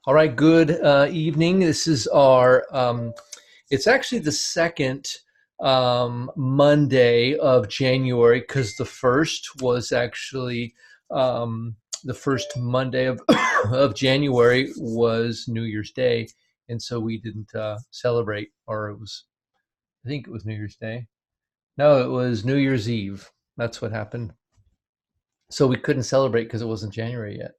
All right, good evening. This is it's actually the second Monday of January because the first was actually um, the first Monday of, of January was New Year's Day. And so we didn't celebrate, or I think it was New Year's Day. No, it was New Year's Eve. That's what happened. So we couldn't celebrate because it wasn't January yet.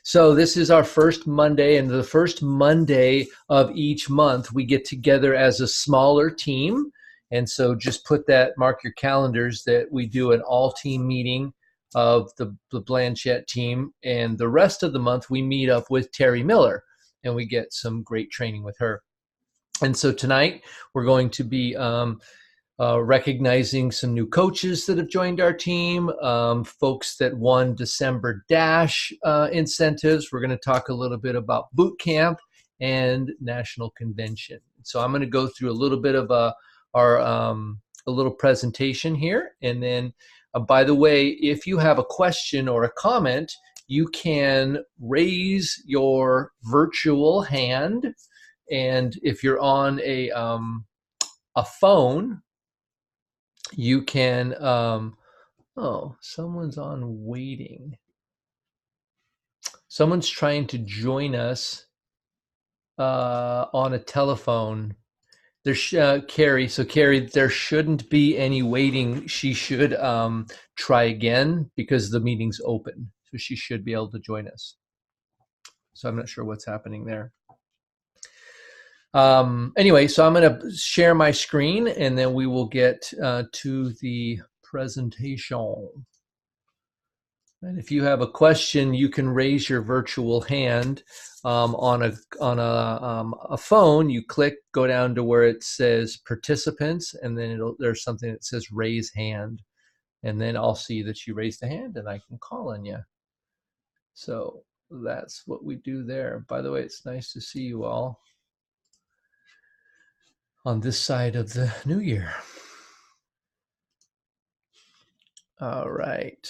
So this is our first Monday, and the first Monday of each month, we get together as a smaller team. And so just mark your calendars that we do an all-team meeting of the Blanchette team. And the rest of the month, we meet up with Terry Miller, and we get some great training with her. And so tonight, we're going to be recognizing some new coaches that have joined our team, folks that won December Dash incentives. We're going to talk a little bit about boot camp and national convention. So I'm going to go through a little bit of a little presentation here. And then, by the way, if you have a question or a comment, you can raise your virtual hand. And if you're on a phone, you can, oh, someone's on waiting. Someone's trying to join us on a telephone. There's Carrie. So Carrie, there shouldn't be any waiting. She should try again because the meeting's open. So she should be able to join us. So I'm not sure what's happening there. Anyway, so I'm going to share my screen and then we will get to the presentation. And if you have a question, you can raise your virtual hand on a phone. You go down to where it says participants, and then there's something that says raise hand, and then I'll see that you raised a hand, and I can call on you. So that's what we do there. By the way, it's nice to see you all on this side of the new year. All right.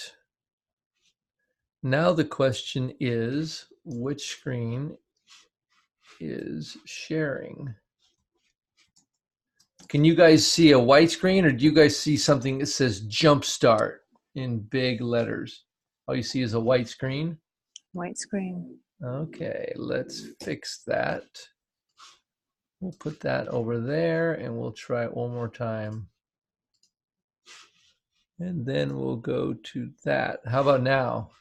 Now the question is, which screen is sharing? Can you guys see a white screen, or do you guys see something that says JumpStart in big letters? All you see is a white screen? White screen. Okay, let's fix that. We'll put that over there and we'll try it one more time. And then we'll go to that. How about now?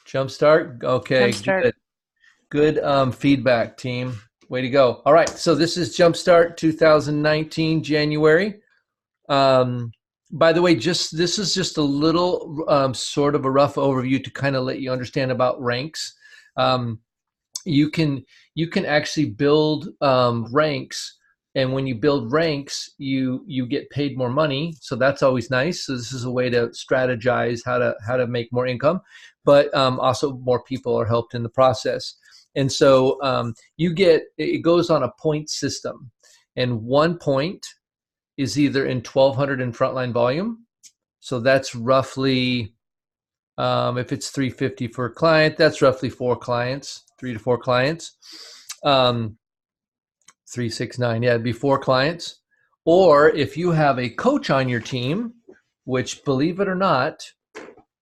JumpStart? Okay, JumpStart. Good feedback, team. Way to go. All right, so this is JumpStart 2019, January. By the way, this is just a little sort of a rough overview to kind of let you understand about ranks. You can actually build ranks, and when you build ranks, you get paid more money. So that's always nice. So this is a way to strategize how to make more income, but also more people are helped in the process. And so it goes on a point system, and 1 point is either in 1200 in frontline volume. So that's roughly, if it's 350 for a client, that's roughly 4 clients, 3 to 4 clients. 369, yeah, it'd be 4 clients. Or if you have a coach on your team, which, believe it or not,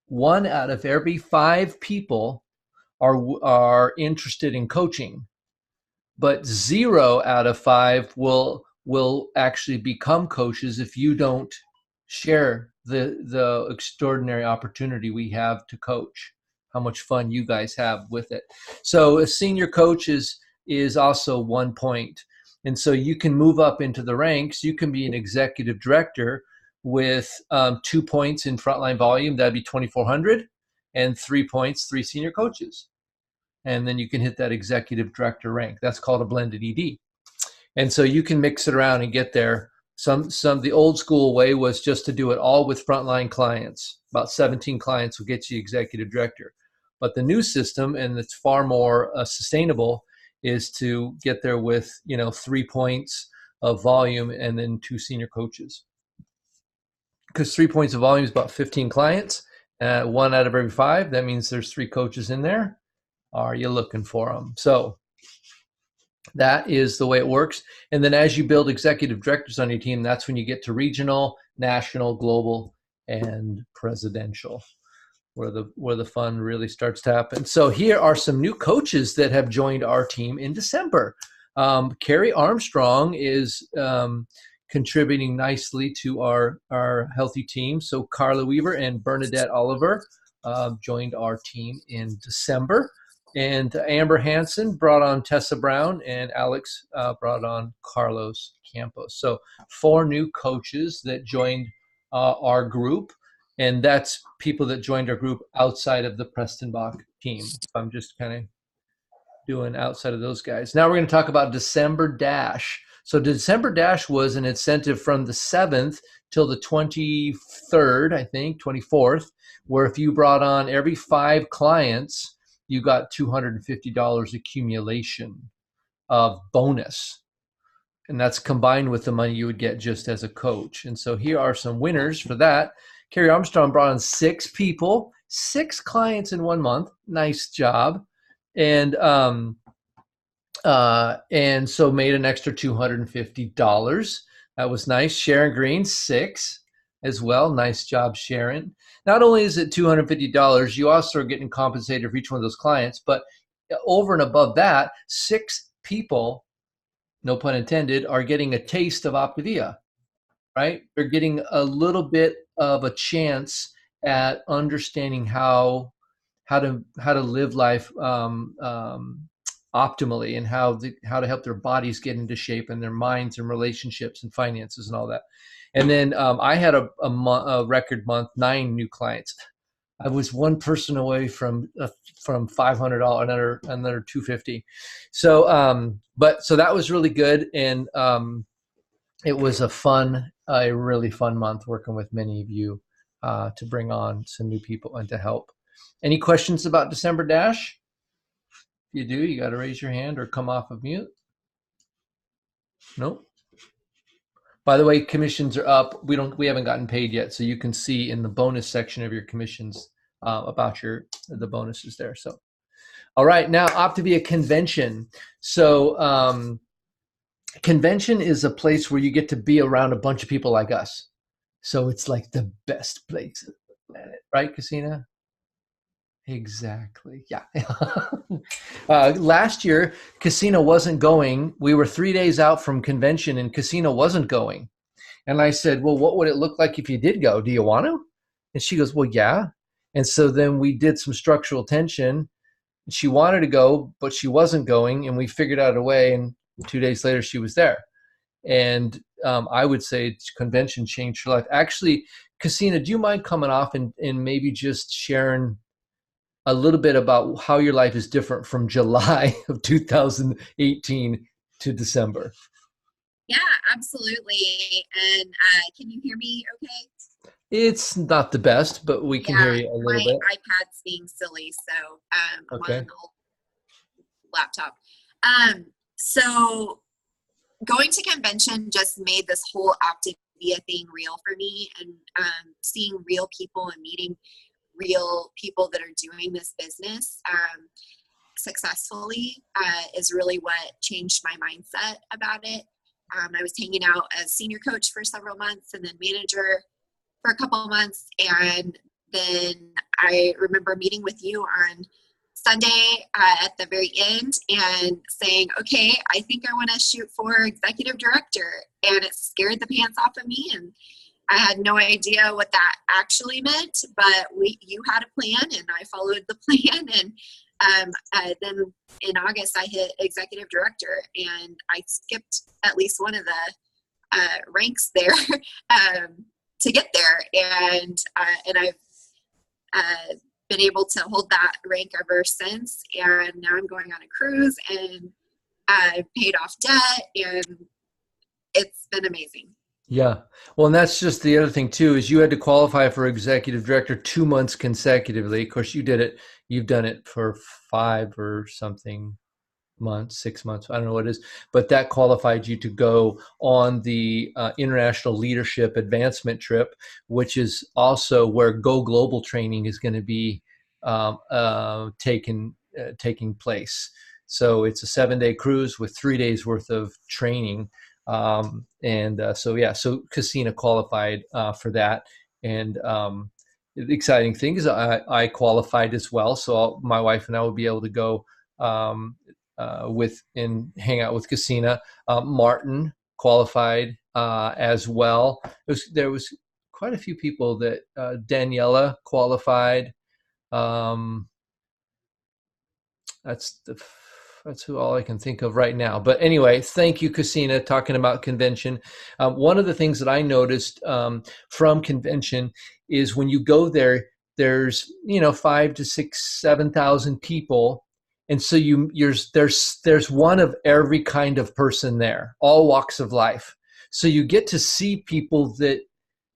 1 out of every 5 people are interested in coaching, but 0 out of 5 will actually become coaches if you don't share the extraordinary opportunity we have to coach, how much fun you guys have with it. So a senior coach is also 1 point. And so you can move up into the ranks. You can be an executive director with 2 points in frontline volume. That'd be 2,400, and 3 points, 3 senior coaches. And then you can hit that executive director rank. That's called a blended ED. And so you can mix it around and get there. The old school way was just to do it all with frontline clients. About 17 clients will get you executive director. But the new system, and it's far more sustainable, is to get there with 3 points of volume and then 2 senior coaches. Because 3 points of volume is about 15 clients, 1 out of every 5. That means there's 3 coaches in there. are you looking for them? So that is the way it works. And then as you build executive directors on your team, that's when you get to regional, national, global, and presidential, where the fun really starts to happen. So here are some new coaches that have joined our team in December. Carrie Armstrong is contributing nicely to our healthy team. So Carla Weaver and Bernadette Oliver joined our team in December. And Amber Hansen brought on Tessa Brown, and Alex brought on Carlos Campos. So 4 new coaches that joined our group. And that's people that joined our group outside of the Preston Bach team. So I'm just kind of doing outside of those guys. Now we're going to talk about December Dash. So December Dash was an incentive from the 7th till the 23rd, I think, 24th, where if you brought on every 5 clients, you got $250 accumulation of bonus. And that's combined with the money you would get just as a coach. And so here are some winners for that. Carrie Armstrong brought on 6 people, 6 clients in 1 month. Nice job. And so made an extra $250. That was nice. Sharon Green, 6 as well. Nice job, Sharon. Not only is it $250, you also are getting compensated for each one of those clients, but over and above that, 6 people, no pun intended, are getting a taste of Optavia, right? They're getting a little bit of a chance at understanding how to live life optimally, and how to help their bodies get into shape, and their minds and relationships and finances and all that. And then I had a record month, 9 new clients. I was 1 person away from $500, another $250. So so that was really good, and it was a really fun month working with many of you to bring on some new people and to help. Any questions about December Dash? If you do, you got to raise your hand or come off of mute. Nope. By the way, commissions are up. We haven't gotten paid yet, so you can see in the bonus section of your commissions about the bonuses there. So, all right, now Optavia Convention. So, convention is a place where you get to be around a bunch of people like us. So it's like the best place on the planet, right, Casina? Exactly. Yeah. Last year, Casino wasn't going. We were 3 days out from convention, and Casino wasn't going. And I said, well, what would it look like if you did go? Do you want to? And she goes, well, yeah. And so then we did some structural tension. She wanted to go, but she wasn't going. And we figured out a way. And 2 days later, she was there. And I would say convention changed her life. Actually, Casina, do you mind coming off and maybe just sharing a little bit about how your life is different from July of 2018 to December? Yeah, absolutely. And can you hear me okay? It's not the best, but we can hear you a little bit. My iPad's being silly, so I'm Okay. on an old laptop. So going to convention just made this whole Optavia thing real for me, and seeing real people and meeting real people that are doing this business successfully is really what changed my mindset about it. I was hanging out as senior coach for several months, and then manager for a couple of months. And then I remember meeting with you on Sunday at the very end and saying, okay, I think I want to shoot for executive director. And it scared the pants off of me. And I had no idea what that actually meant, but you had a plan, and I followed the plan. And then in August, I hit executive director, and I skipped at least one of the ranks there to get there. And I've been able to hold that rank ever since. And now I'm going on a cruise, and I've paid off debt, and it's been amazing. Yeah. Well, and that's just the other thing too, is you had to qualify for executive director 2 months consecutively. Of course, you did it. You've done it for 5 or something months, 6 months. I don't know what it is, but that qualified you to go on the International Leadership Advancement trip, which is also where Go Global training is going to be taken taking place. So it's a 7-day cruise with 3 days worth of training. So Casina qualified for that. And the exciting thing is I qualified as well. So my wife and I will be able to go with and hang out with Casina. Martin qualified as well. There was quite a few people that Daniela qualified. Um, that's who all I can think of right now. But anyway, thank you, Casina, talking about convention. One of the things that I noticed from convention is when you go there, there's 5 to 6, 7,000 people, and so there's one of every kind of person there, all walks of life. So you get to see people that,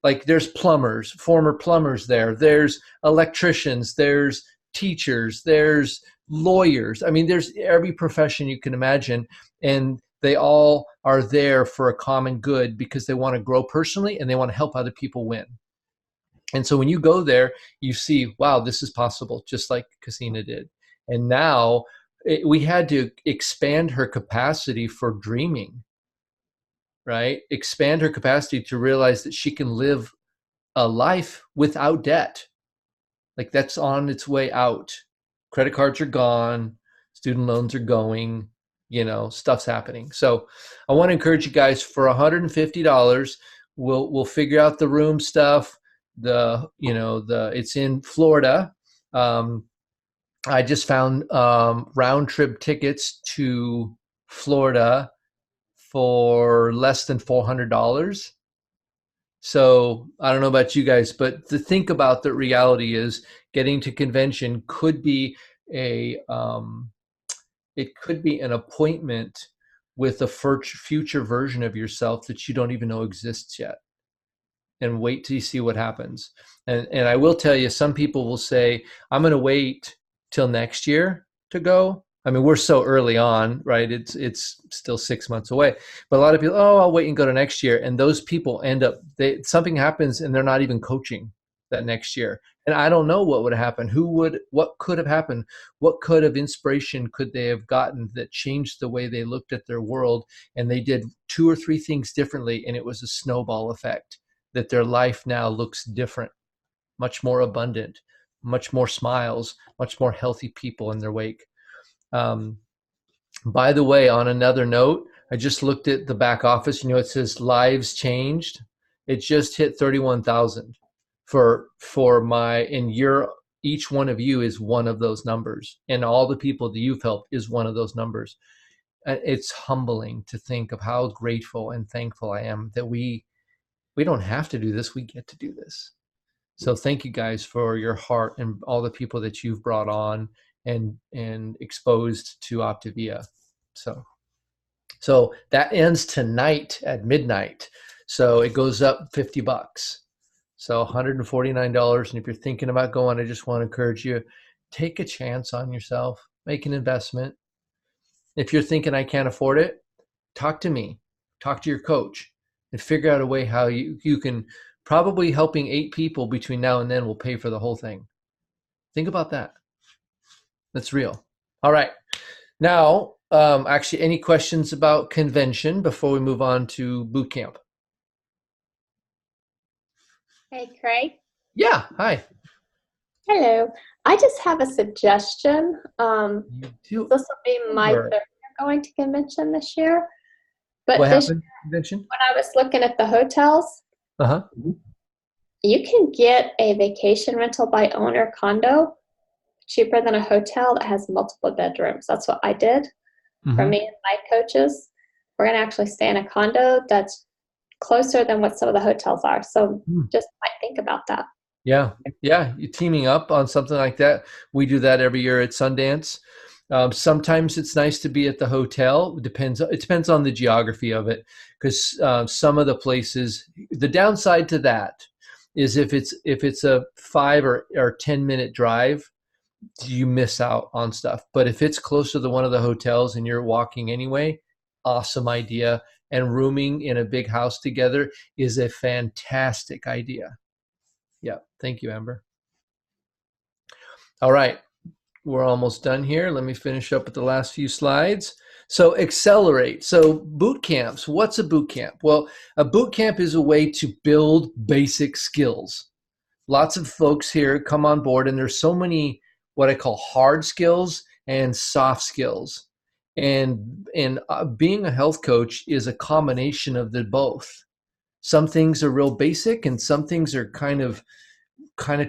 like, there's plumbers, former plumbers there. There's electricians. There's teachers. There's lawyers. I mean, there's every profession you can imagine, and they all are there for a common good because they want to grow personally and they want to help other people win. And so when you go there, you see, wow, this is possible, just like Casina did. And now we had to expand her capacity for dreaming, right? Expand her capacity to realize that she can live a life without debt. Like, that's on its way out. Credit cards are gone, student loans are going, stuff's happening. So I want to encourage you guys, for $150, we'll figure out the room stuff. It's in Florida. I just found round trip tickets to Florida for less than $400. So I don't know about you guys, but to think about the reality is getting to convention could be an appointment with a future version of yourself that you don't even know exists yet. And wait till you see what happens. And I will tell you, some people will say, I'm going to wait till next year to go. I mean, we're so early on, right? It's still 6 months away. But a lot of people, I'll wait and go to next year. And those people end up, something happens and they're not even coaching that next year. And I don't know what would happen. What could have happened? What could have inspiration could they have gotten that changed the way they looked at their world? And they did 2 or 3 things differently. And it was a snowball effect, that their life now looks different, much more abundant, much more smiles, much more healthy people in their wake. By the way, on another note, I just looked at the back office. It says lives changed. It just hit 31,000 for each one of you is one of those numbers, and all the people that you've helped is one of those numbers. It's humbling to think of how grateful and thankful I am that we don't have to do this. We get to do this. So thank you guys for your heart and all the people that you've brought on and exposed to Optavia. So that ends tonight at midnight. So it goes up $50. So $149. And if you're thinking about going, I just want to encourage you, take a chance on yourself, make an investment. If you're thinking I can't afford it, talk to me, talk to your coach, and figure out a way how you can, probably helping 8 people between now and then will pay for the whole thing. Think about that. That's real. All right. Now, actually, any questions about convention before we move on to boot camp? Hey, Craig. Yeah. Hi. Hello. I just have a suggestion. This will be my third year going to convention this year. But what happened at convention? When I was looking at the hotels, you can get a vacation rental by owner condo cheaper than a hotel that has multiple bedrooms. That's what I did for me and my coaches. We're going to actually stay in a condo that's closer than what some of the hotels are. So just might think about that. Yeah. You're teaming up on something like that. We do that every year at Sundance. Sometimes it's nice to be at the hotel. It depends on the geography of it, because some of the places, the downside to that is if it's a 5 or 10-minute drive, you miss out on stuff. But if it's closer to one of the hotels and you're walking anyway, awesome idea. And rooming in a big house together is a fantastic idea. Yeah. Thank you, Amber. All right. we're almost done here. Let me finish up with the last few slides. So accelerate. So boot camps. What's a boot camp? Well, a boot camp is a way to build basic skills. Lots of folks here come on board, and there's so many what I call hard skills and soft skills. And being a health coach is a combination of the both. Some things are real basic, and some things are kind of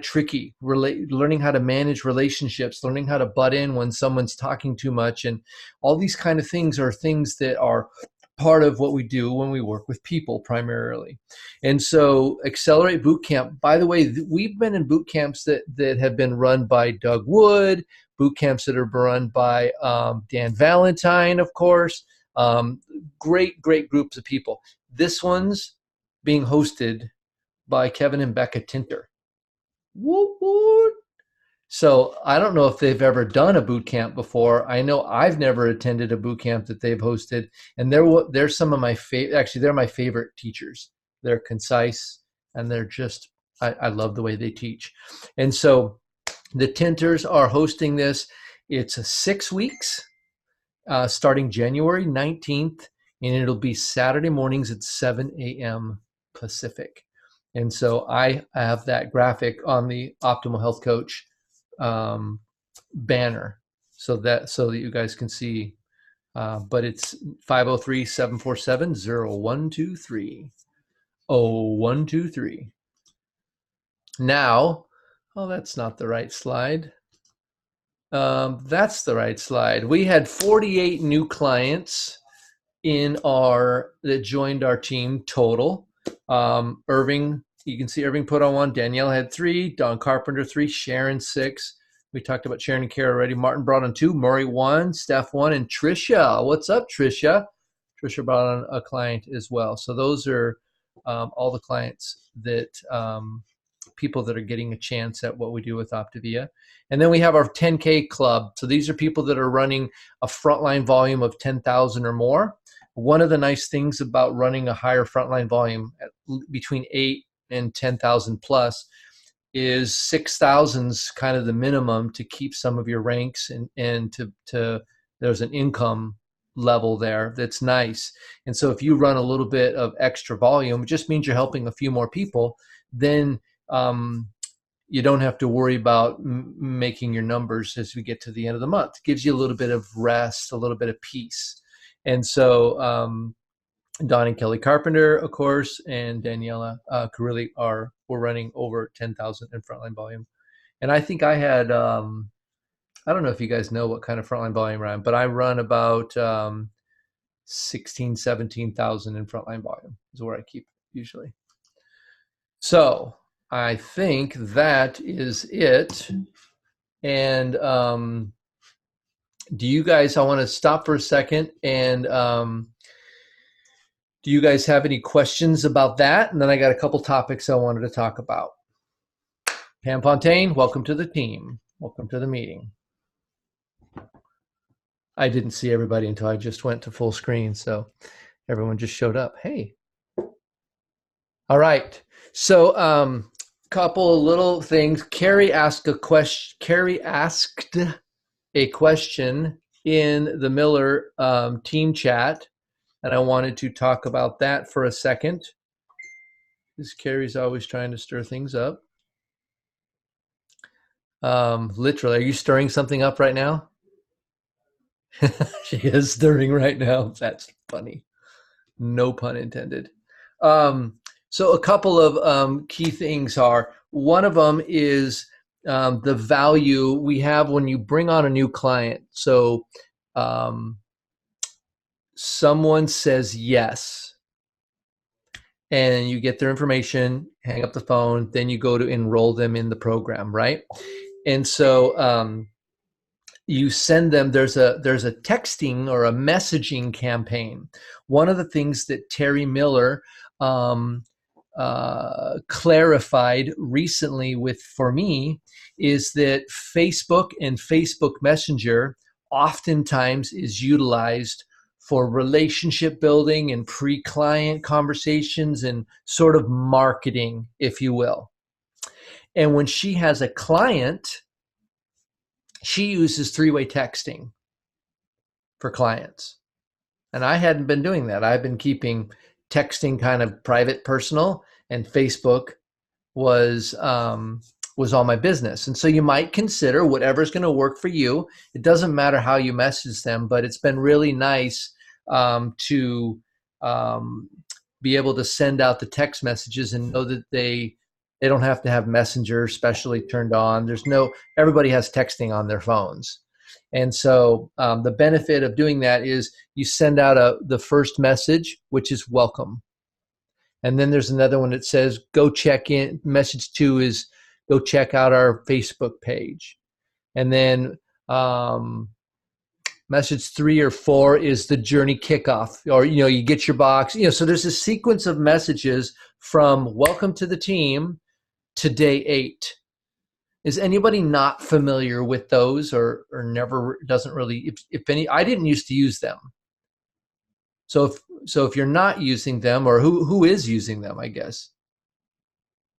tricky. Learning how to manage relationships, learning how to butt in when someone's talking too much, and all these kind of things are things that are part of what we do when we work with people primarily. And so Accelerate Bootcamp, by the way, we've been in boot camps that have been run by Doug Wood, boot camps that are run by Dan Valentine, of course. Great groups of people. This one's being hosted by Kevin and Becca Tinter. Whoop. So I don't know if they've ever done a boot camp before. I know I've never attended a boot camp that they've hosted, and they're some of my favorite. Actually, they're my favorite teachers. They're concise, and they're just I love the way they teach. And so the Tinters are hosting this. It's 6 weeks, starting January 19th, and it'll be Saturday mornings at 7 a.m. Pacific. And so I have that graphic on the Optimal Health Coach banner so that you guys can see. But it's 503-747-0123. 0123. Now, that's not the right slide. That's the right slide. We had 48 new clients that joined our team total. Irving, you can see Irving put on 1. Danielle had 3. Don Carpenter 3. Sharon 6. We talked about Sharon and Kara already. Martin brought on 2. Murray 1. Steph 1. And Tricia. What's up, Tricia? Tricia brought on a client as well. So those are all the clients that people that are getting a chance at what we do with Optavia. And then we have our 10K club. So these are people that are running a frontline volume of 10,000 or more. One of the nice things about running a higher frontline volume at between 8 and 10,000 plus is 6,000's kind of the minimum to keep some of your ranks, and to there's an income level there that's nice. And so if you run a little bit of extra volume, it just means you're helping a few more people. Then you don't have to worry about making your numbers as we get to the end of the month. It gives you a little bit of rest, a little bit of peace. And so Don and Kelly Carpenter, of course, and Daniela Carilli were running over 10,000 in frontline volume. And I think I had, I don't know if you guys know what kind of frontline volume I am, but I run about 16, 17,000 in frontline volume is where I keep usually. So I think that is it. And do you guys, I want to stop for a second, and do you guys have any questions about that? And then I got a couple topics I wanted to talk about. Pam Fontaine, welcome to the team. Welcome to the meeting. I didn't see everybody until I just went to full screen, so everyone just showed up. Hey. All right. So couple of little things. Carrie asked a question in the Miller team chat, and I wanted to talk about that for a second. This Carrie's always trying to stir things up. Literally, are you stirring something up right now? She is stirring right now. That's funny. No pun intended. So a couple of key things are, one of them is the value we have when you bring on a new client. So someone says yes, and you get their information, hang up the phone, then you go to enroll them in the program, right? And so you send them, there's a texting or a messaging campaign. One of the things that Terry Miller clarified recently for me is that Facebook and Facebook Messenger oftentimes is utilized for relationship building and pre-client conversations and sort of marketing, if you will. And when she has a client, she uses three-way texting for clients. And I hadn't been doing that. I've been keeping texting kind of private, personal, and Facebook was all my business. And so you might consider whatever's going to work for you. It doesn't matter how you message them, but it's been really nice to be able to send out the text messages and know that they don't have to have Messenger specially turned on. Everybody has texting on their phones. And so the benefit of doing that is you send out the first message, which is welcome. And then there's another one that says, go check in. Message 2 is go check out our Facebook page. And then message 3 or 4 is the journey kickoff, or, you get your box. So there's a sequence of messages from welcome to the team to day 8. Is anybody not familiar with those or never doesn't really, if any, I didn't used to use them. So if you're not using them, or who is using them, I guess.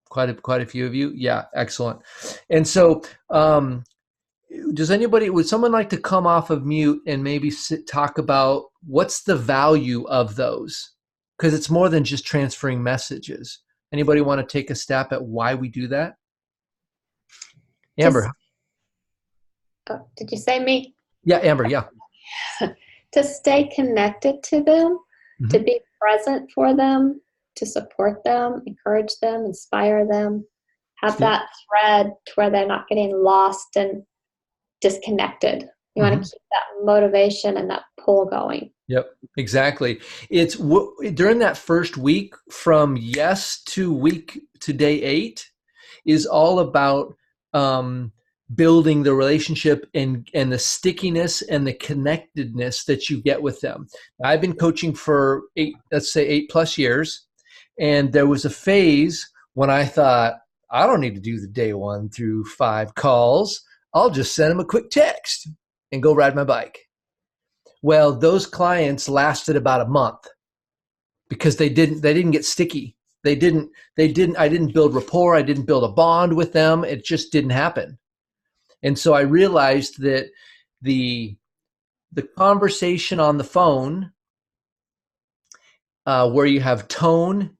Quite a few of you. Yeah, excellent. And so would someone like to come off of mute and maybe talk about what's the value of those? Because it's more than just transferring messages. Anybody want to take a stab at why we do that? Amber. Did you say me? Yeah, Amber, yeah. To stay connected to them, to be present for them, to support them, encourage them, inspire them, have that thread to where they're not getting lost and disconnected. You want to keep that motivation and that pull going. Yep, exactly. It's during that first week from yes to day 8 is all about building the relationship and the stickiness and the connectedness that you get with them. I've been coaching for 8+ years. And there was a phase when I thought, I don't need to do the day 1 through 5 calls. I'll just send them a quick text and go ride my bike. Well, those clients lasted about a month because they didn't get sticky. I didn't build rapport. I didn't build a bond with them. It just didn't happen. And so I realized that the conversation on the phone, where you have tone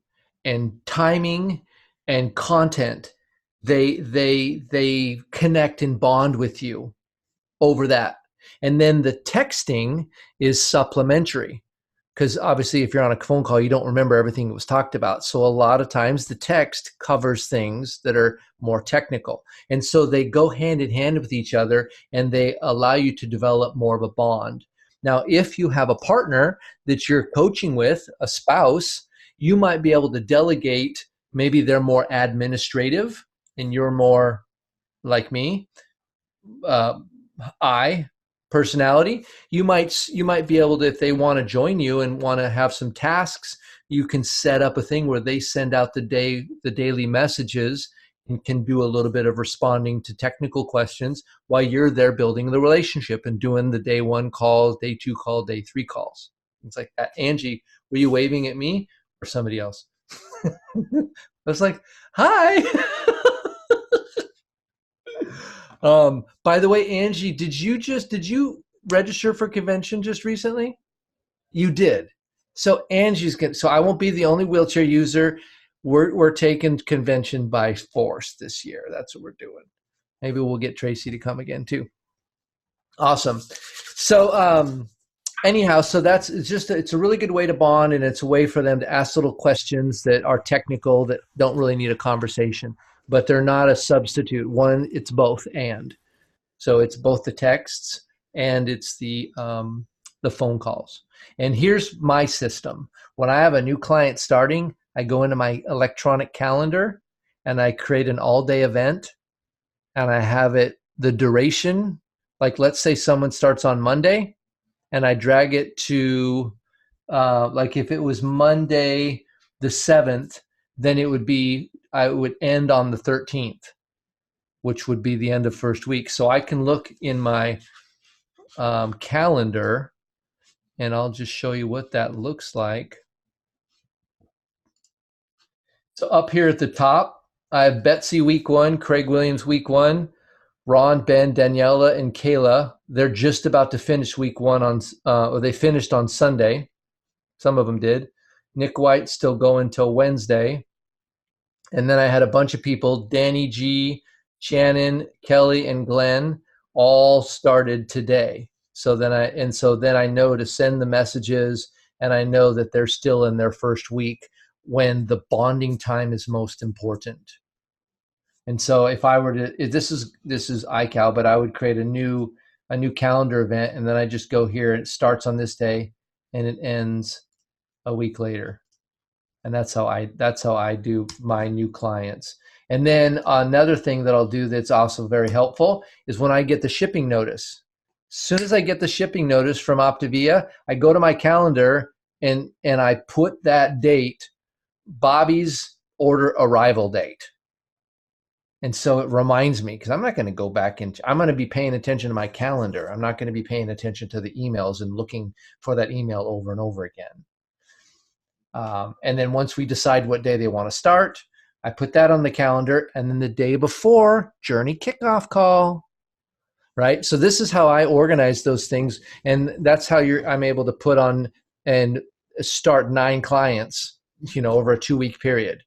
and timing and content, they connect and bond with you over that. And then the texting is supplementary, because obviously if you're on a phone call, you don't remember everything that was talked about. So a lot of times the text covers things that are more technical. And so they go hand in hand with each other, and they allow you to develop more of a bond. Now, if you have a partner that you're coaching with, a spouse, you might be able to delegate. Maybe they're more administrative and you're more like me, personality. You might be able to, if they want to join you and want to have some tasks, you can set up a thing where they send out the daily messages and can do a little bit of responding to technical questions while you're there building the relationship and doing the day 1 calls, day 2 calls, day 3 calls. It's like that. Angie, were you waving at me or somebody else? I was like, hi. By the way, Angie, did you register for convention just recently? You did. So so I won't be the only wheelchair user. We're taking convention by force this year. That's what we're doing. Maybe we'll get Tracy to come again too. Awesome. So anyhow, so it's a really good way to bond, and it's a way for them to ask little questions that are technical that don't really need a conversation, but they're not a substitute. One, it's both and. So it's both the texts and it's the phone calls. And here's my system. When I have a new client starting, I go into my electronic calendar and I create an all-day event, and I have the duration. Like, let's say someone starts on Monday, and I drag it to, like if it was Monday the 7th, then I would end on the 13th, which would be the end of first week. So I can look in my calendar, and I'll just show you what that looks like. So up here at the top, I have Betsy week 1, Craig Williams week 1, Ron, Ben, Daniela, and Kayla, they're just about to finish week one or they finished on Sunday. Some of them did. Nick White still going till Wednesday. And then I had a bunch of people, Danny G, Shannon, Kelly, and Glenn, all started today. So then I know to send the messages, and I know that they're still in their first week when the bonding time is most important. And so if I were to, if this is iCal, but I would create a new calendar event, and then I just go here, and it starts on this day and it ends a week later. And that's how I do my new clients. And then another thing that I'll do that's also very helpful is when I get the shipping notice. As soon as I get the shipping notice from Optavia, I go to my calendar and I put that date, Bobby's order arrival date. And so it reminds me, because I'm not going to go back into, I'm going to be paying attention to my calendar. I'm not going to be paying attention to the emails and looking for that email over and over again. And then once we decide what day they want to start, I put that on the calendar. And then the day before, journey kickoff call, right? So this is how I organize those things. And that's how I'm able to put on and start 9 clients, over a 2-week period.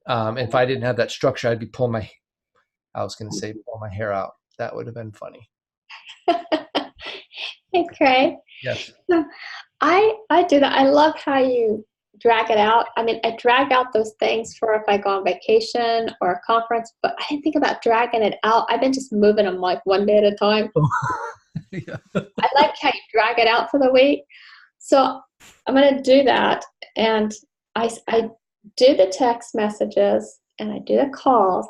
If I didn't have that structure, I'd be pulling my hair out. That would have been funny. Hey, Craig. Yes. So I do that. I love how you drag it out. I mean, I drag out those things for if I go on vacation or a conference, but I didn't think about dragging it out. I've been just moving them like one day at a time. Yeah. I like how you drag it out for the week. So I'm going to do that. And I do the text messages and I do the calls.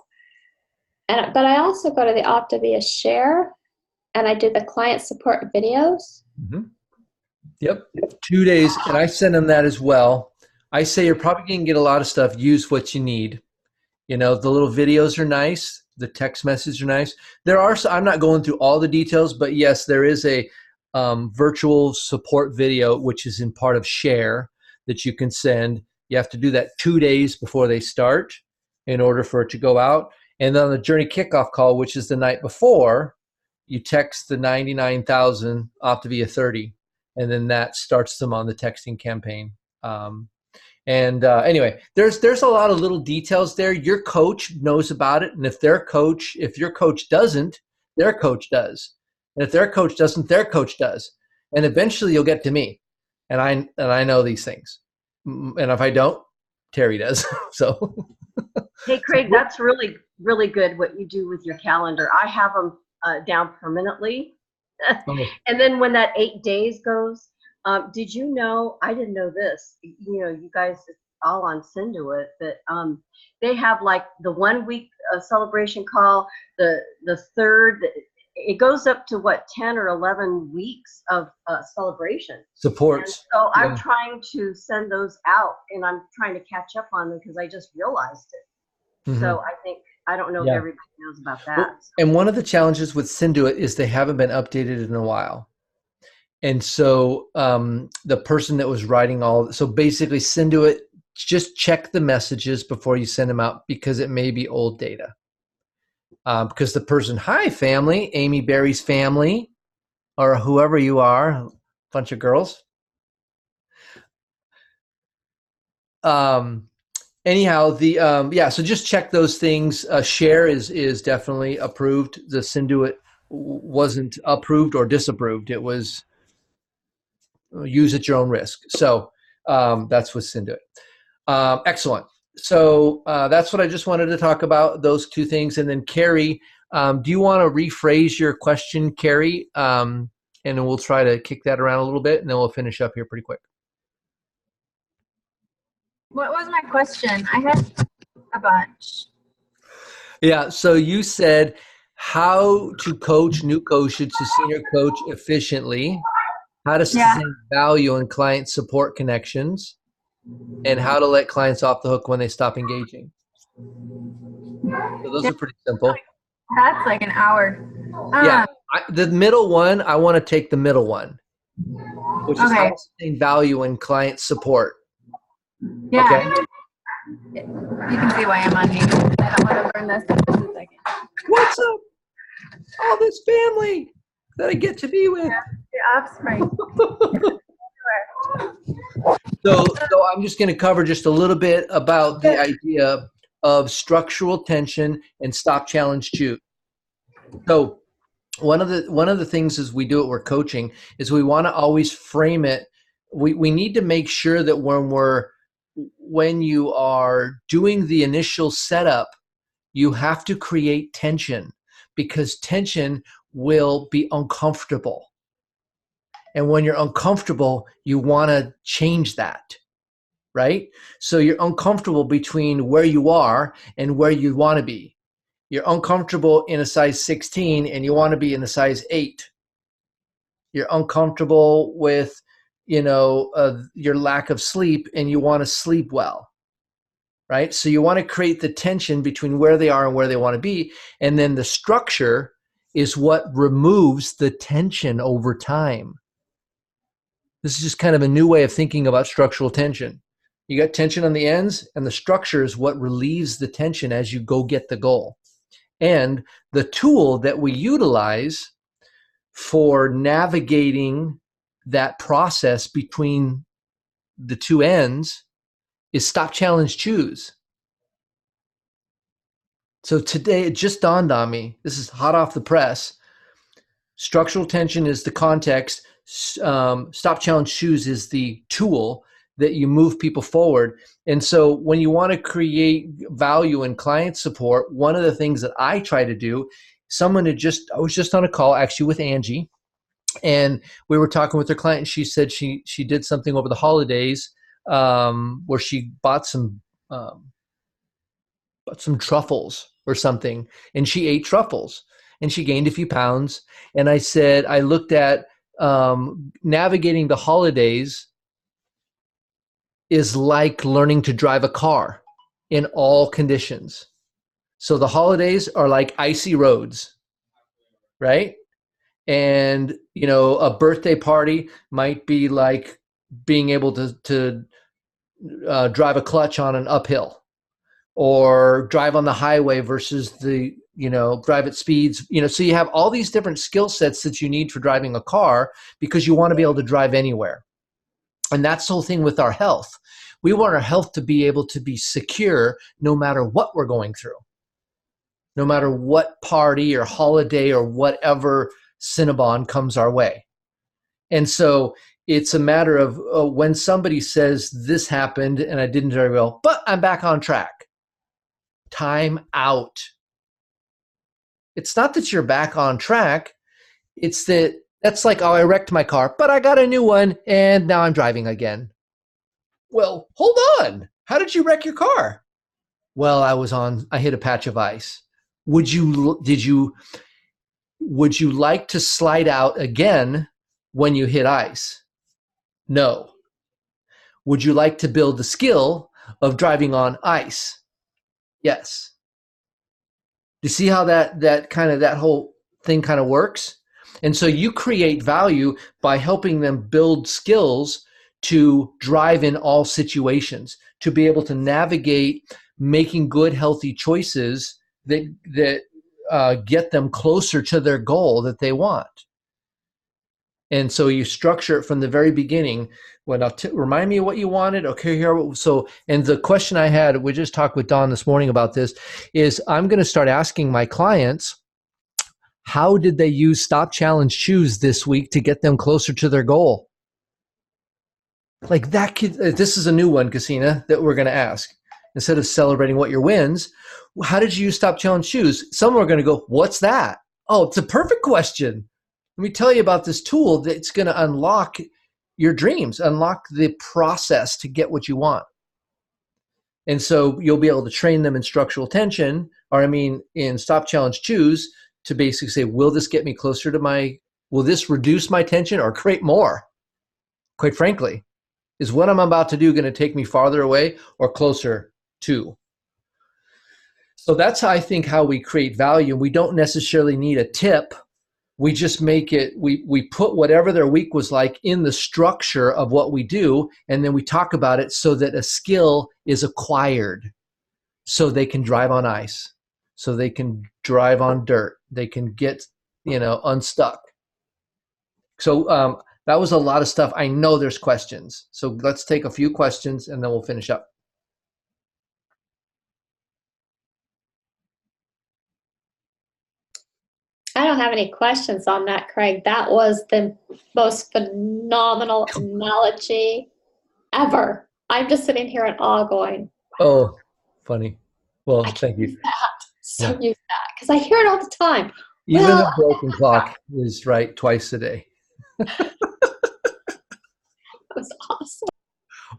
But I also go to the Optavia share and I do the client support videos. Mm-hmm. Yep. 2 days. And I send them that as well. I say you're probably going to get a lot of stuff. Use what you need. The little videos are nice. The text messages are nice. I'm not going through all the details, but yes, there is a virtual support video, which is in part of share that you can send. You have to do that 2 days before they start in order for it to go out. And then on the journey kickoff call, which is the night before, you text the 99,000 Optavia 30, and then that starts them on the texting campaign. Anyway, there's a lot of little details there. Your coach knows about it, and if your coach doesn't, their coach does, and if their coach doesn't, their coach does, and eventually you'll get to me, and I know these things, and if I don't, Terry does. So. Hey, Craig, that's really, really good what you do with your calendar. I have them down permanently. And then when that 8 days goes, did you know, I didn't know this, you guys all on Cinduit, that they have like the 1 week celebration call, the third, it goes up to 10 or 11 weeks of celebration. Supports. And so I'm trying to send those out, and I'm trying to catch up on them because I just realized it. Mm-hmm. So I don't know if everybody knows about that. Well, and one of the challenges with Cinduit is they haven't been updated in a while. And so the person that was writing so basically Cinduit, just check the messages before you send them out because it may be old data. Because the person, hi family, Amy Berry's family, or whoever you are, a bunch of girls. Anyhow, so just check those things. Share is definitely approved. The Cinduit wasn't approved or disapproved. It was use at your own risk. So that's with Cinduit. Excellent. So that's what I just wanted to talk about, those 2 things. And then Carrie, do you want to rephrase your question, Carrie? And then we'll try to kick that around a little bit, and then we'll finish up here pretty quick. What was my question? I had a bunch. Yeah, so you said how to coach new coaches to senior coach efficiently, how to sustain value in client support connections, and how to let clients off the hook when they stop engaging. So those are pretty simple. That's like an hour. The middle one, I want to take the middle one, which is how to sustain value in client support. Yeah. Okay. You can see why I'm on mute. I don't want to learn this in just a second. What's up? all this family that I get to be with. The offspring. So I'm just going to cover just a little bit about the idea of structural tension and stop, challenge, choose. So one of the things as we do it, we're coaching, is we want to always frame it. We need to make sure that when you are doing the initial setup, you have to create tension, because tension will be uncomfortable. And when you're uncomfortable, you want to change that, right? So you're uncomfortable between where you are and where you want to be. You're uncomfortable in a size 16 and you want to be in a size 8. You're uncomfortable with, your lack of sleep and you want to sleep well, right? So you want to create the tension between where they are and where they want to be. And then the structure is what removes the tension over time. This is just kind of a new way of thinking about structural tension. You got tension on the ends, and the structure is what relieves the tension as you go get the goal. And the tool that we utilize for navigating that process between the two ends is stop, challenge, choose. So today it just dawned on me, this is hot off the press. Structural tension is the context. Stop, challenge, choose is the tool that you move people forward. And so when you want to create value in client support, one of the things that I try to do, I was just on a call actually with Angie, and we were talking with her client, and she said she did something over the holidays where she bought some truffles or something, and she ate truffles and she gained a few pounds. And I looked at navigating the holidays is like learning to drive a car in all conditions. So the holidays are like icy roads, right? And, a birthday party might be like being able to drive a clutch on an uphill, or drive on the highway versus drive at speeds. So you have all these different skill sets that you need for driving a car, because you want to be able to drive anywhere. And that's the whole thing with our health. We want our health to be able to be secure no matter what we're going through, no matter what party or holiday or whatever Cinnabon comes our way. And so it's a matter of when somebody says this happened and I didn't very well, but I'm back on track. Time out. It's not that you're back on track. It's that's like, oh, I wrecked my car, but I got a new one and now I'm driving again. Well, hold on. How did you wreck your car? Well, I hit a patch of ice. Would you like to slide out again when you hit ice? No. Would you like to build the skill of driving on ice? Yes. Do you see how that whole thing kind of works? And so you create value by helping them build skills to drive in all situations, to be able to navigate making good, healthy choices that get them closer to their goal that they want. And so you structure it from the very beginning. Remind me of what you wanted. Okay, and the question I had, we just talked with Dawn this morning about this, is I'm going to start asking my clients, how did they use stop, challenge, choose this week to get them closer to their goal? Like that kid, this is a new one, Cassina, that we're going to ask. Instead of celebrating what your wins, how did you use stop, challenge, choose? Some are going to go, what's that? Oh, it's a perfect question. Let me tell you about this tool that's going to unlock your dreams, unlock the process to get what you want. And so you'll be able to train them in structural tension, in stop, challenge, choose, to basically say, will this get me closer to will this reduce my tension or create more? Quite frankly, is what I'm about to do going to take me farther away or closer to? So that's how we create value. We don't necessarily need a tip. We just make it, we put whatever their week was like in the structure of what we do, and then we talk about it so that a skill is acquired so they can drive on ice, so they can drive on dirt. They can get, unstuck. So that was a lot of stuff. I know there's questions. So let's take a few questions and then we'll finish up. I don't have any questions on that, Craig. That was the most phenomenal analogy ever. I'm just sitting here in awe going, oh, funny. Well, thank you. Use that. Use that because I hear it all the time. Even a broken clock is right twice a day. That was awesome.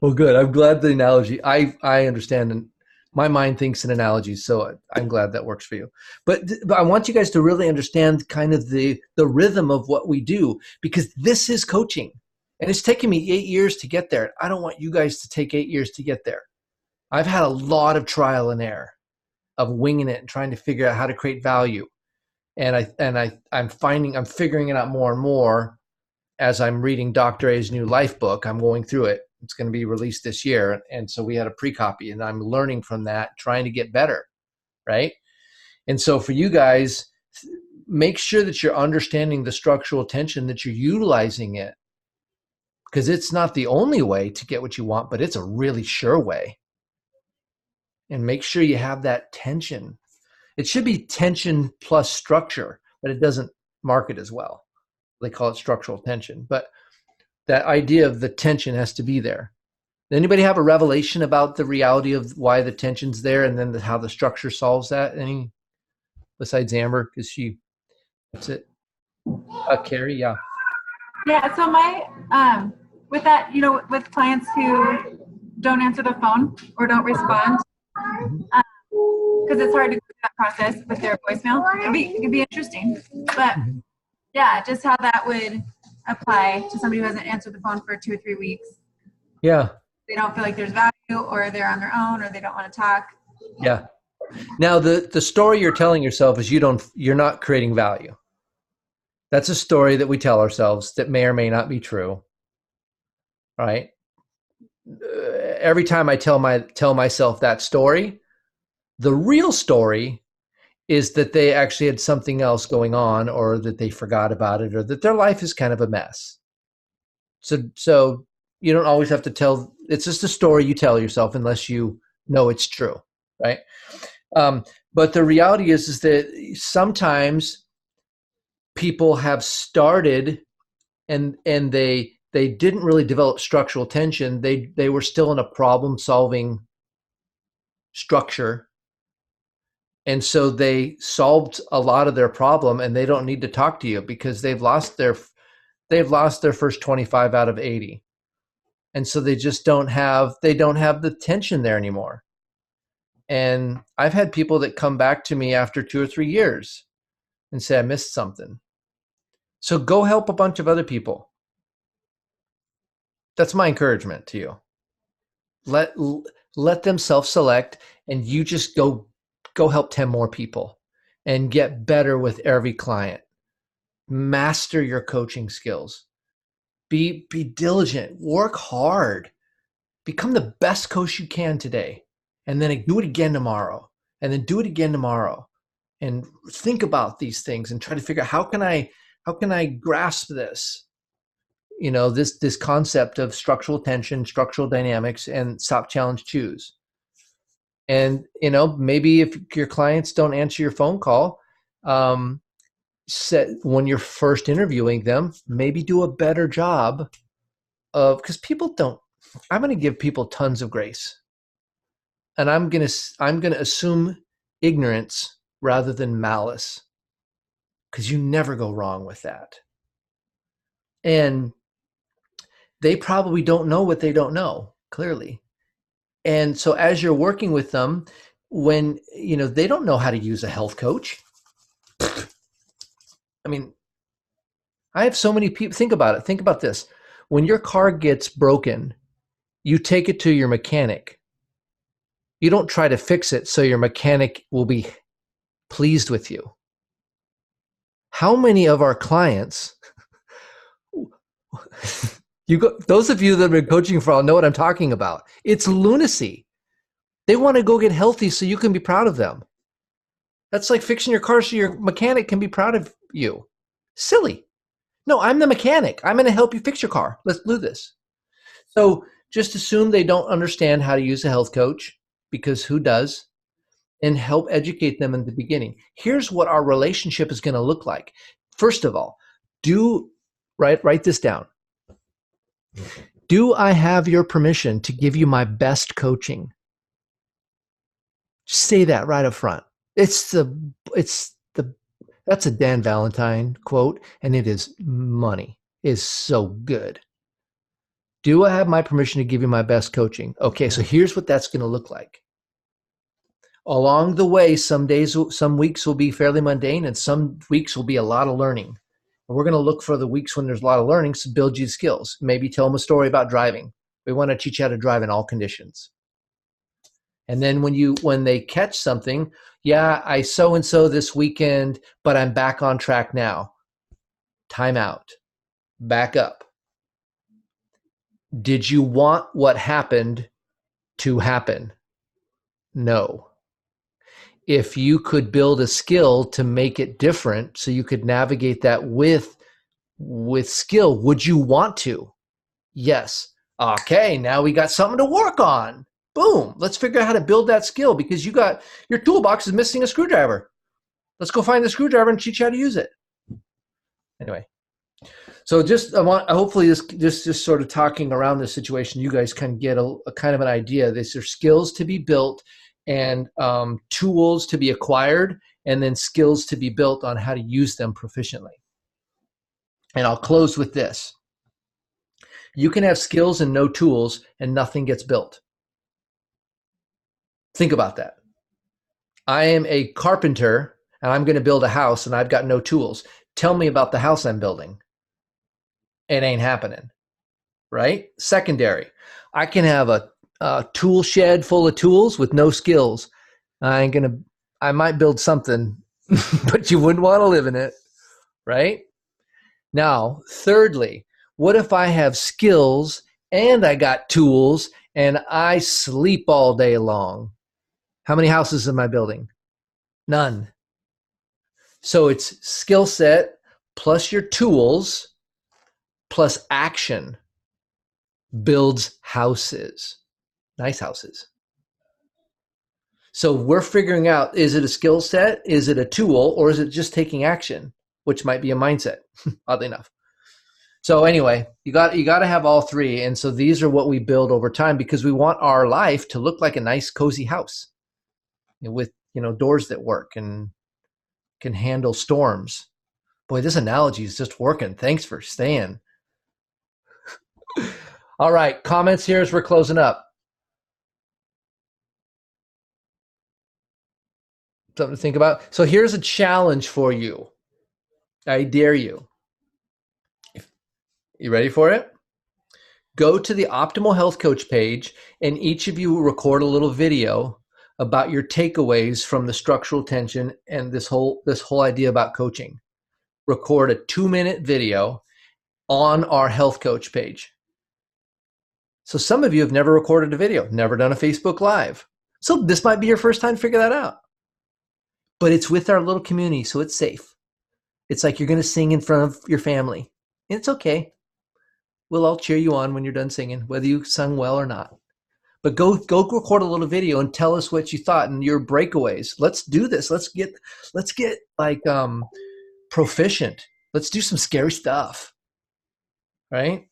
Well, good. I'm glad the analogy. I understand, and my mind thinks in analogies, so I'm glad that works for you. But I want you guys to really understand kind of the rhythm of what we do, because this is coaching, and it's taken me 8 years to get there. I don't want you guys to take 8 years to get there. I've had a lot of trial and error of winging it and trying to figure out how to create value. And I'm figuring it out more and more as I'm reading Dr. A's new life book. I'm going through it. It's going to be released this year. And so we had a pre-copy, and I'm learning from that, trying to get better, right? And so for you guys, make sure that you're understanding the structural tension, that you're utilizing it, because it's not the only way to get what you want, but it's a really sure way. And make sure you have that tension. It should be tension plus structure, but it doesn't market as well. They call it structural tension. But that idea of the tension has to be there. Anybody have a revelation about the reality of why the tension's there, and then how the structure solves that? Any besides Amber, because that's it. Carrie, yeah. Yeah. So my with that, with clients who don't answer the phone or don't respond, because it's hard to go through that process with their voicemail. It could be interesting, but yeah, just how that would apply to somebody who hasn't answered the phone for 2 or 3 weeks. Yeah. They don't feel like there's value, or they're on their own, or they don't want to talk. Yeah. Now the story you're telling yourself is you're not creating value. That's a story that we tell ourselves that may or may not be true. Right? Every time I tell myself that story, the real story is that they actually had something else going on, or that they forgot about it, or that their life is kind of a mess. So you don't always have to tell. It's just a story you tell yourself unless you know it's true, right? But the reality is that sometimes people have started and they didn't really develop structural tension. They were still in a problem-solving structure. And so they solved a lot of their problem, and they don't need to talk to you because they've lost their first 25 out of 80. And so they just don't have the tension there anymore. And I've had people that come back to me after 2 or 3 years and say, I missed something. So go help a bunch of other people. That's my encouragement to you. Let them self-select, and you just go help 10 more people and get better with every client. Master your coaching skills. Be diligent, work hard, become the best coach you can today, and then do it again tomorrow, and then do it again tomorrow, and think about these things and try to figure out how can I grasp this, this concept of structural tension, structural dynamics, and stop, challenge, choose. And, maybe if your clients don't answer your phone call, when you're first interviewing them, maybe do a better job of, because I'm going to give people tons of grace, and I'm going to assume ignorance rather than malice, because you never go wrong with that. And they probably don't know what they don't know, clearly. And so as you're working with them, when, they don't know how to use a health coach. I mean, I have so many people. Think about it. Think about this. When your car gets broken, you take it to your mechanic. You don't try to fix it so your mechanic will be pleased with you. How many of our clients, those of you that have been coaching for a while know what I'm talking about. It's lunacy. They want to go get healthy so you can be proud of them. That's like fixing your car so your mechanic can be proud of you. Silly. No, I'm the mechanic. I'm going to help you fix your car. Let's do this. So just assume they don't understand how to use a health coach, because who does? And help educate them in the beginning. Here's what our relationship is going to look like. First of all, write this down. Do I have your permission to give you my best coaching? Just say that right up front. That's a Dan Valentine quote, and it is money. It is so good. Do I have my permission to give you my best coaching? Okay, so here's what that's going to look like. Along the way, some weeks will be fairly mundane, and some weeks will be a lot of learning. And we're going to look for the weeks when there's a lot of learning to build you skills. Maybe tell them a story about driving. We want to teach you how to drive in all conditions. And then when they catch something, yeah, I so-and-so this weekend, but I'm back on track now. Time out. Back up. Did you want what happened to happen? No. If you could build a skill to make it different so you could navigate that with skill, would you want to? Yes. Okay, now we got something to work on. Boom. Let's figure out how to build that skill, because your toolbox is missing a screwdriver. Let's go find the screwdriver and teach you how to use it. Anyway. So hopefully this just sort of talking around this situation, you guys can get a kind of an idea. These are skills to be built, and tools to be acquired, and then skills to be built on how to use them proficiently. And I'll close with this. You can have skills and no tools, and nothing gets built. Think about that. I am a carpenter, and I'm going to build a house, and I've got no tools. Tell me about the house I'm building. It ain't happening, right? Secondary. I can have a tool shed full of tools with no skills. I might build something, but you wouldn't want to live in it, right? Now, thirdly, what if I have skills and I got tools and I sleep all day long? How many houses am I building? None. So it's skill set plus your tools plus action builds houses. Nice houses. So we're figuring out, is it a skill set, is it a tool, or is it just taking action, which might be a mindset, oddly enough. So anyway, you got to have all three. And so these are what we build over time, because we want our life to look like a nice, cozy house with, doors that work and can handle storms. Boy, this analogy is just working. Thanks for staying. All right, comments here as we're closing up. Something to think about. So here's a challenge for you. I dare you. You ready for it? Go to the Optimal Health Coach page, and each of you record a little video about your takeaways from the structural tension and this whole idea about coaching. Record a 2-minute video on our health coach page. So some of you have never recorded a video, never done a Facebook Live. So this might be your first time to figure that out. But it's with our little community, so it's safe. It's like you're going to sing in front of your family. And it's okay. We'll all cheer you on when you're done singing, whether you sung well or not. But go record a little video and tell us what you thought and your breakaways. Let's do this. Let's get like proficient. Let's do some scary stuff, right?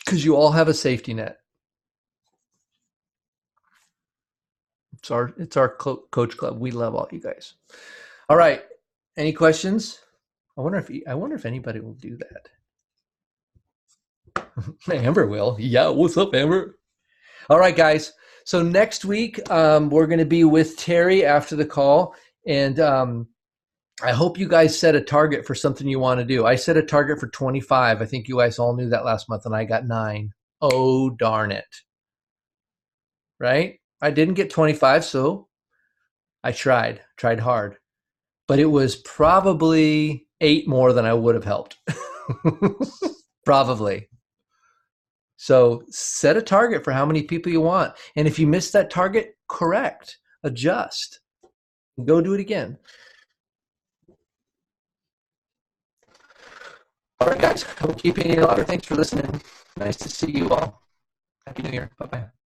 Because you all have a safety net. It's our coach club. We love all you guys. All right. Any questions? I wonder if anybody will do that. Amber will. Yeah. What's up, Amber? All right, guys. So next week, we're going to be with Terry after the call. And I hope you guys set a target for something you want to do. I set a target for 25. I think you guys all knew that last month, and I got 9. Oh, darn it. Right? I didn't get 25, so I tried hard. But it was probably 8 more than I would have helped. Probably. So set a target for how many people you want. And if you miss that target, correct, adjust. Go do it again. All right, guys. I won't keep you any longer. Thanks for listening. Nice to see you all. Happy New Year. Bye-bye.